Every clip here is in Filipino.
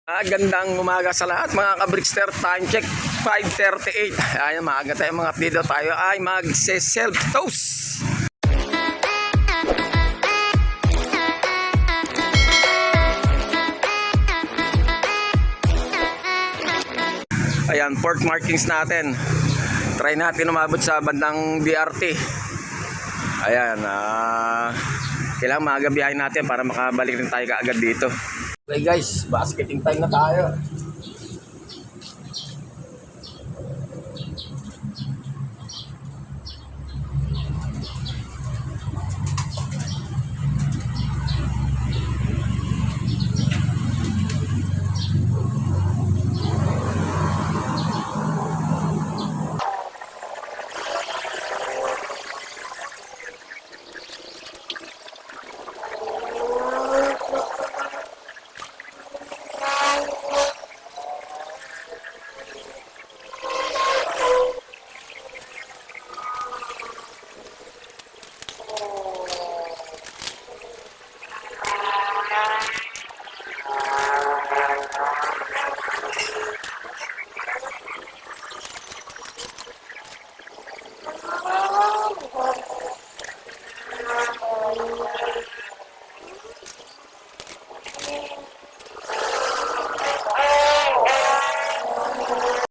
Gandang umaga sa lahat mga ka-Brickster. Time check 5:38. Ayan, maaga tayo mga dito. Tayo ay mag-self toast. Ayan, port markings natin. Try natin umabot sa bandang BRT. Ayan, kailangan maaga biyahin natin para makabalik rin tayo kaagad dito. Okay guys, basketing time na tayo.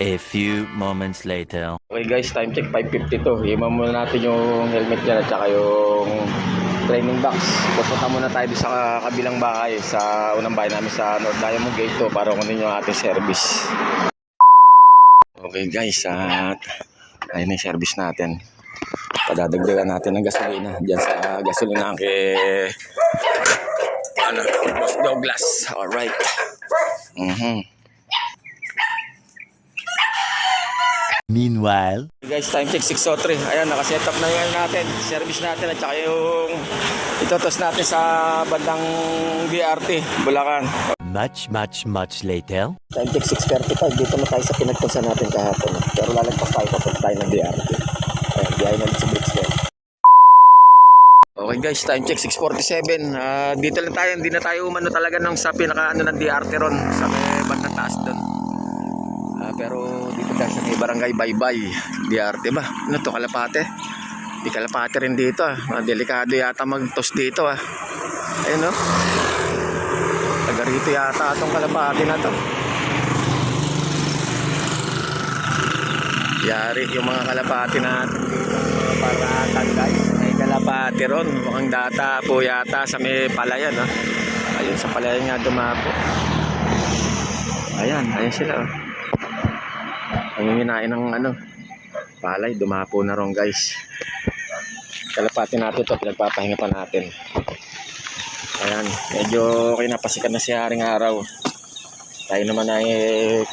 A few moments later. Okay guys, time check 5:52. Iwan muna natin yung helmet dyan at saka yung training box. Pupunta muna tayo sa kabilang bahay, sa unang bahay namin sa North Diamond Gate 2 para kunin yung ating service. Okay guys, at ayun yung service natin. Padadagdagan natin ng gasolina dyan sa gasolina kay Boss Douglas. Alright. Meanwhile, Guys, time check 6:03. Ayan, nakaset up na yung natin, service natin at saka yung itotos natin sa bandang BRT, Bulacan. much later. Time check 6:35. Dito na tayo sa pinagpunsan natin kahapon. Pero lalagpas tayo papunta tayo ng BRT. Ayan, biyahe na sa Brixton. Okay guys, time check 6:47. Dito lang tayo, hindi na tayo umano talaga ng sa pinaka ng BRT ron, sa may bandang taas doon. Pero dito tayo sa may barangay Baybay BRT ba? Ano to, Kalapate? Di Kalapate rin dito delikado yata mag-toast dito Ayun no, taga rito yata itong Kalapate na to. Yari yung mga Kalapate natin dito, mga paratan guys. May Kalapate ron, mukhang data po yata sa may Palayan ayun sa Palayan nga dumapo. Ayan sila Nanginginain ng palay, dumapo na ron guys. Kalapati natin to, pinagpapahinga pa natin. Ayan, medyo kinapasikan na si Haring Araw. Tayo naman ay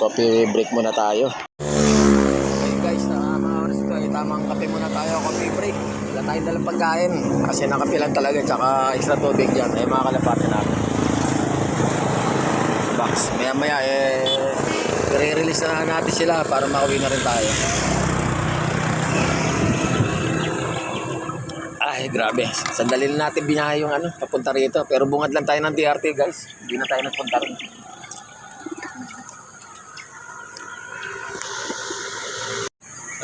coffee break muna tayo. Okay guys, mga oras ito ay tamang kape muna tayo, coffee break. Wala tayong dalang pagkain kasi nakapilan talaga, tsaka extra tubig dyan ay mga kalapati natin. Box, maya i-release na natin sila para makauwi na rin tayo. Ay grabe, sandali lang natin binahay yung papunta rito, pero bungad lang tayo ng DRT guys, hindi na tayo nagpunta rin.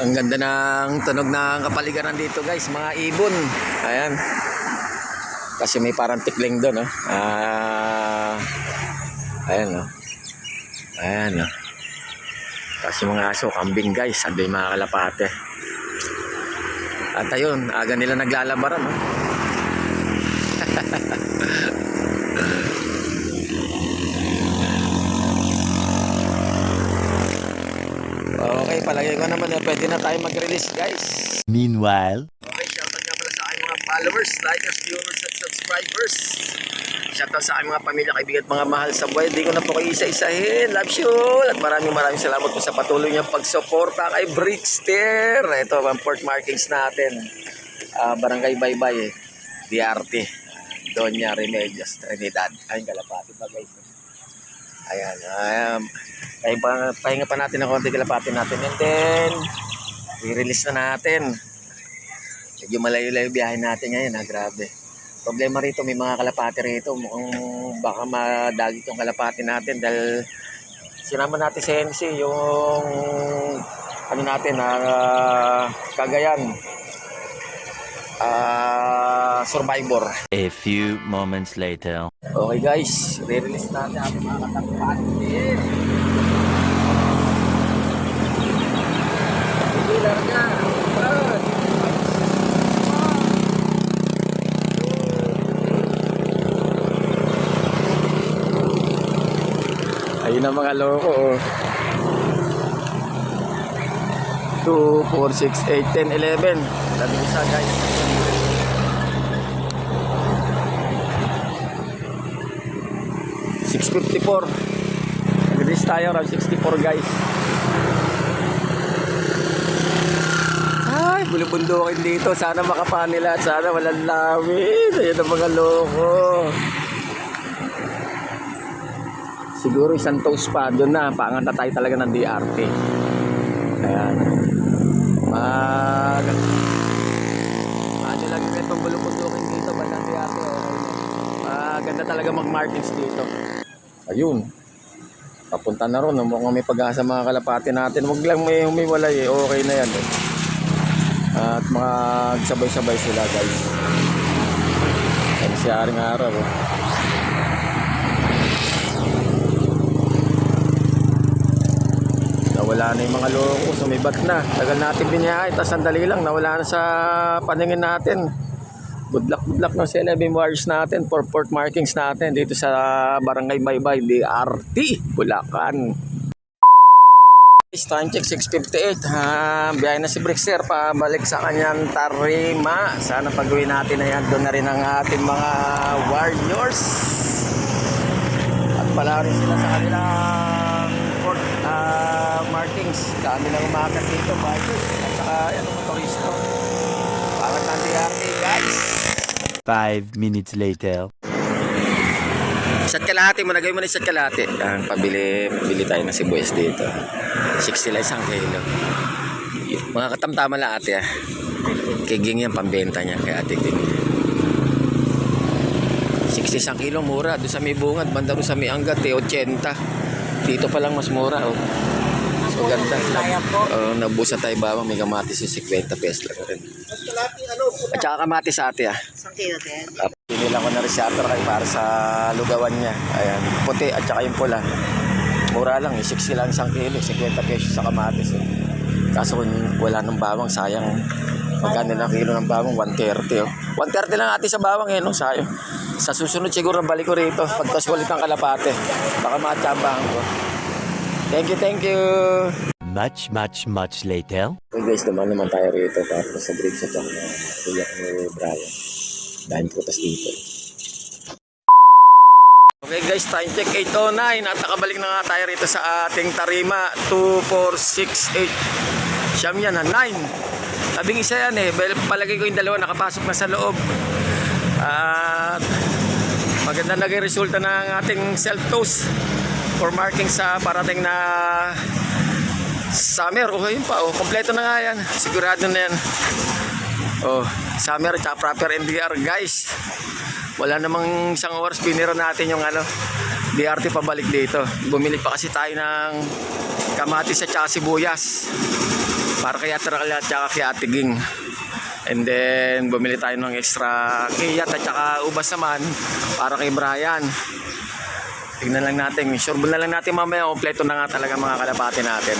Ang ganda ng tunog ng kapaligiran dito guys, mga ibon. Ayan, kasi may parang tikling doon ayan kasi mga aso, kambing guys, ando yung mga kalapate. At ayun, aga nila naglalabaran Okay, palagay ko naman pwede na tayo mag-release guys. Meanwhile, Okay, shoutout nga pala sa aking mga followers, likers, viewers at subscribers. Shoutout sa aking mga pamilya, kaibigan at mga mahal sa buhay. Hindi ko na po kayo isa-isahin. Love you all. At maraming salamat po sa patuloy niyong pagsuporta kay Brickster. Ito ang port markings natin. Barangay Baybay, DRT, Doña Remedios, Trinidad. Ayun, Kalapati ba guys? Ayan. Pahinga pa natin ng konti, Kalapati natin. And then, i-release na natin. Medyo malayo-layo biyahe natin ngayon grabe. Problema rito, may mga kalapati rito. Mukhang baka madagi itong kalapati natin dahil Sinama natin si NC yung ano natin Cagayan Survivor. A few moments later. Okay guys, re-release natin ang mga katangkante. Hindi lang nga. Ayun ang mga loko oh. 2, 4, 6, 8, 10, 11. Labing isa guys. $654. Nag-release tayo around 64 guys. Ay, bulubundukin dito. Sana makapa nila at sana walang lawin. Ayun ang mga loko. Siguro isang toast pa. Doon na, paanganta tayo talaga ng DRT. Ayan. Ano lang yung itong bulubundukin dito. Bandang DRT. Maganda talaga mag-markings dito. Ayun. Papunta na ron. Mukhang may pag-asa mga kalapati natin. Huwag lang may humiwalay eh. Okay na yan eh. At magsabay-sabay sila guys. Kasi si Haring Araw oh. Nawala na yung mga loko. Sumibat na. Tagal natin biniyahe. Tapos sandali lang. Nawala na sa paningin natin. Good luck ng Celebi Wars natin for port markings natin dito sa Barangay Baybay, DRT, Bulacan. Time check 6:58. Biyahe na si Brixer pabalik sa kanyang tarima. Sana pag-uwi natin na yan. Doon na rin ang ating mga warriors. At pala rin sila sa kanilang port markings. Kami lang umakas dito, bikers. At saka yan ang motoristo. Pangat ng DRT guys. 5 minutes later. Isa't kalahati mo, nagawin mo na isa't kalahati. Pabili tayo ng sibuyas dito. 60 lang isang kilo. Mga katamtama lang ate ah. Kiging yan, pambenta niya kay ate Ting. 60 isang kilo, mura. Doon sa may bungad, banda doon sa may anggat 80. Dito pa lang mas mura oh. So ganda. Nabusa tayo bawang, may kamatis yung 50 pesos lang rin. At saka kamatis sa ate ah. Isang kilo din. Pinila ko na receptor kay para sa lugawan niya. Ayan, puti at saka yung pula. Mura lang, 60 lang isang kilo, 50 pesos sa kamatis. Eh. Kaso kung wala ng bawang, sayang. Magkano na kilo ng bawang? 130 oh. 130 lang ate sa bawang eh, no? Sayang. Sa susunod siguro balik ko rito. Pagtas ulit ang kalapate. Baka matsambahan ko. Thank you. Much later. Okay guys, naman tayo rito para sa bridge at kuyak ni Brian. Dahil putas dito. Okay guys, time check 8:09 at nakabalik na nga tayo rito sa ating tarima. 2, 4, 6, 8. Siyam yan ha, 9. Labing isa yan eh. Palagay ko yung dalawa nakapasok na sa loob. At maganda naging resulta ng ating self-toast for marking sa parating na summer. Oh, yun pa. Oh, kompleto na nga yan. Sigurado na yan. Oh, summer at proper NDR guys. Wala namang isang oras binira natin yung DRT pabalik dito. Bumili pa kasi tayo ng kamatis at saka sibuyas para kay Atral at saka kay Atiging. And then bumili tayo ng extra kiyat at saka ubas naman para kay Brian. Tingnan lang natin, sure na lang natin mamaya kompleto na nga talaga mga kalapate natin.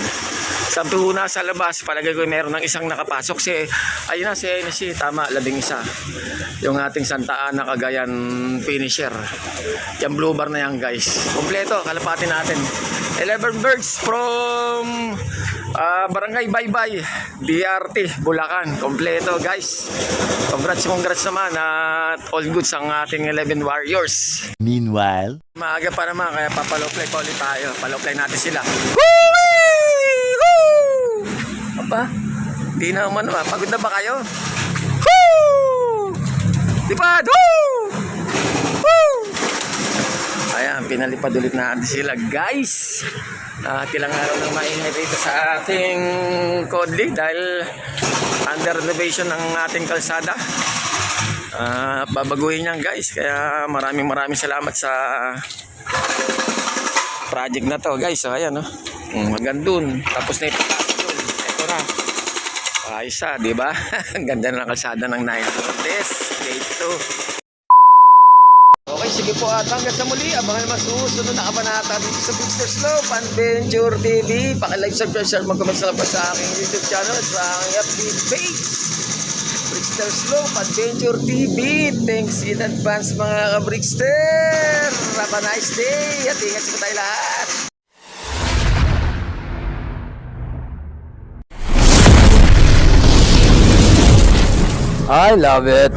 Sabi ko na sa labas, palagay ko meron ng isang nakapasok ayun na si tama, 11 yung ating Santa Ana Cagayan finisher. Yung blue bar na yan guys. Kompleto, kalapate natin. 11 birds from Barangay Baybay, DRT, Bulacan. Kompleto guys. Congrats naman at all goods ang ating 11 warriors. Meanwhile, Maaga pa naman kaya papaloplay pa ulit tayo. Paloplay natin sila. Apa? Di na umano ah. Pagod na ba kayo? Lipad! Ayan, pinalipad ulit natin sila guys. Ilang araw nang maingay dito sa ating Kodli dahil under renovation ng ating kalsada. Babaguhin yan guys, kaya maraming salamat sa project na to guys. So ayan oh. Hanggang dun. Tapos na ipapasok dun. Ito na. Ayos di ba? Ang ganda na ng kalsada ng 9 Lourdes. Gate 2. Okay, sige po at hanggang sa muli. Abangan naman susunod na kabanata dito sa Bigster Slope Adventure TV. Paki-like, subscribe, share, mag-comment sa aking YouTube channel, sa aking FB page. Bigster Slope Adventure TV. Thanks in advance mga ka-Brigster. Have a nice day. At ingat sa tayo lahat. I love it.